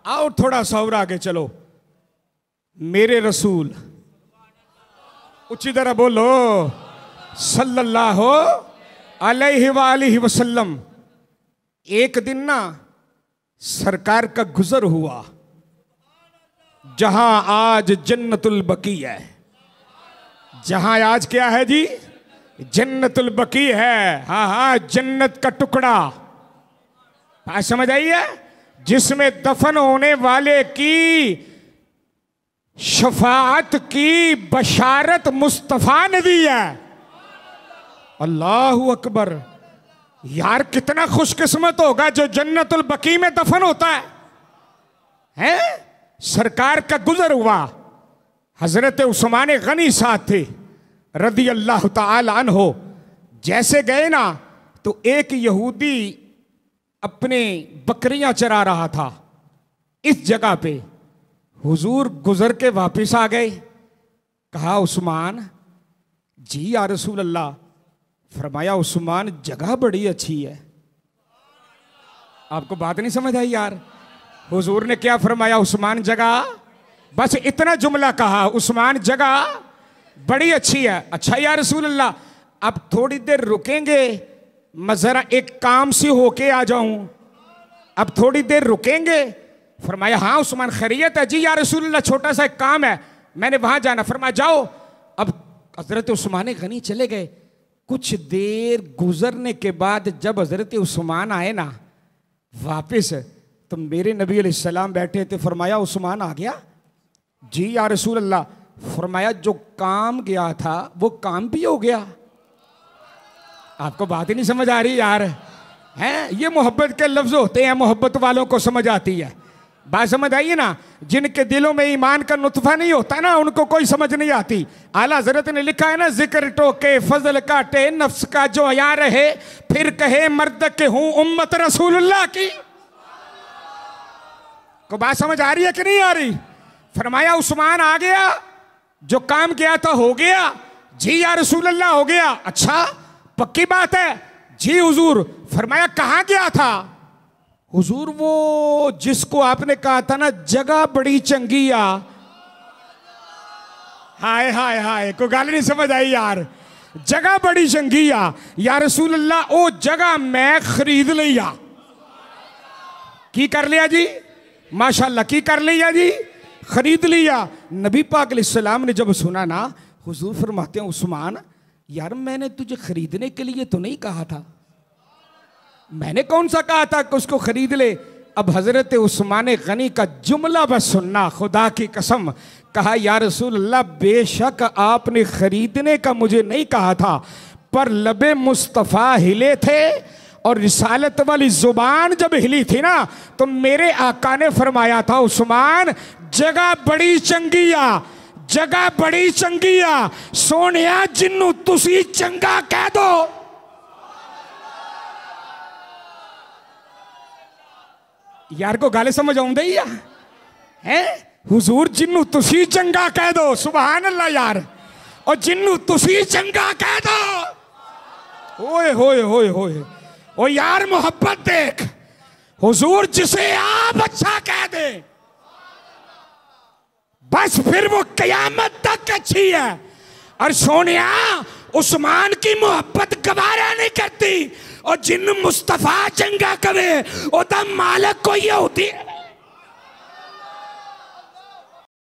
आओ थोड़ा सा और आगे चलो। मेरे रसूल, उच्ची तरह बोलो, सल्लल्लाहु अलैहि वसल्लम। एक दिन ना सरकार का गुजर हुआ, जहां आज जन्नतुल बकी है। जहां आज क्या है जी? जन्नतुल बकी है। हाँ हाँ, जन्नत का टुकड़ा। बात समझ आई है? जिसमें दफन होने वाले की शफाअत की बशारत मुस्तफा ने दी है। अल्लाहु अकबर। यार कितना खुशकिस्मत होगा जो जन्नतुल बकी में दफन होता है, हैं? सरकार का गुजर हुआ, हजरत उस्मान गनी साथ थे रदी अल्लाह ताला अन्हो। जैसे गए ना तो एक यहूदी अपने बकरियां चरा रहा था इस जगह पे। हुजूर गुजर के वापस आ गए। कहा उस्मान जी या रसूल अल्लाह। फरमाया उस्मान जगह बड़ी अच्छी है। आपको बात नहीं समझ आई यार? हुजूर ने क्या फरमाया? उस्मान जगह, बस इतना जुमला कहा, उस्मान जगह बड़ी अच्छी है। अच्छा या रसूल अल्लाह, अब थोड़ी देर रुकेंगे, मैं जरा एक काम से होके आ जाऊं, अब थोड़ी देर रुकेंगे? फरमाया हाँ उस्मान खैरियत है जी या रसूल अल्लाह, छोटा सा एक काम है, मैंने वहां जाना। फरमाया जाओ। अब हजरत उस्मान गनी चले गए। कुछ देर गुजरने के बाद जब हजरत उस्मान आए ना वापिस, तो मेरे नबी अलैहिस्सलाम बैठे थे। फरमाया उस्मान आ गया? जी या रसूल अल्लाह। फरमाया जो काम गया था वो काम भी हो गया। आपको बात ही नहीं समझ आ रही यार, हैं? ये मोहब्बत के लफ्ज होते हैं, मोहब्बत वालों को समझ आती है। बात समझ आई ना? जिनके दिलों में ईमान का नुतफा नहीं होता ना, उनको कोई समझ नहीं आती। आला हजरत ने लिखा है ना, जिक्र टोके फजल काटे नफ्स का जो अया रहे, फिर कहे मर्द के हूं उम्मत रसूलुल्लाह की। को बात समझ आ रही है कि नहीं आ रही? फरमाया उस्मान आ गया, जो काम किया था हो गया? जी या रसूल अल्लाह हो गया। अच्छा पक्की बात है? जी हुजूर। फरमाया कहाँ गया था? हुजूर वो जिसको आपने कहा था ना जगह बड़ी चंगी आ। हाय हाय हाय, कोई गाली नहीं समझ आई यार? जगह बड़ी चंगी आ या रसूल अल्लाह, ओ जगह मैं खरीद लिया। की कर लिया जी? माशाल्लाह, की कर लिया जी? खरीद लिया। नबी पाक अलैहिस्सलाम ने जब सुना ना, हुजूर फरमाते हैं उस्मान यार मैंने तुझे खरीदने के लिए तो नहीं कहा था, मैंने कौन सा कहा था कि उसको खरीद ले। अब हजरत उस्मान गनी का जुमला बस सुनना, खुदा की कसम। कहा या रसूल अल्लाह, बेशक आपने खरीदने का मुझे नहीं कहा था, पर लबे मुस्तफ़ा हिले थे और रिसालत वाली जुबान जब हिली थी ना, तो मेरे आका ने फरमाया था उस्मान जगह बड़ी चंगी आ, जगह बड़ी चंगी आ, सोनिया जिन्नू तुसी चंगा कह दो। यार को गाले समझ आउंदे ही है? हुजूर जिन्नू तुसी चंगा कह दो, सुभान अल्लाह यार, और जिन्नू तुसी चंगा कह दो। ओए होए होए होए, ओ यार मोहब्बत देख, हुजूर जिसे आप अच्छा कह दे बस फिर वो कयामत तक अच्छी है। और सोनिया उस्मान की मोहब्बत गवारा नहीं करती, और जिन मुस्तफा चंगा करे ओदा मालक कोई होती है।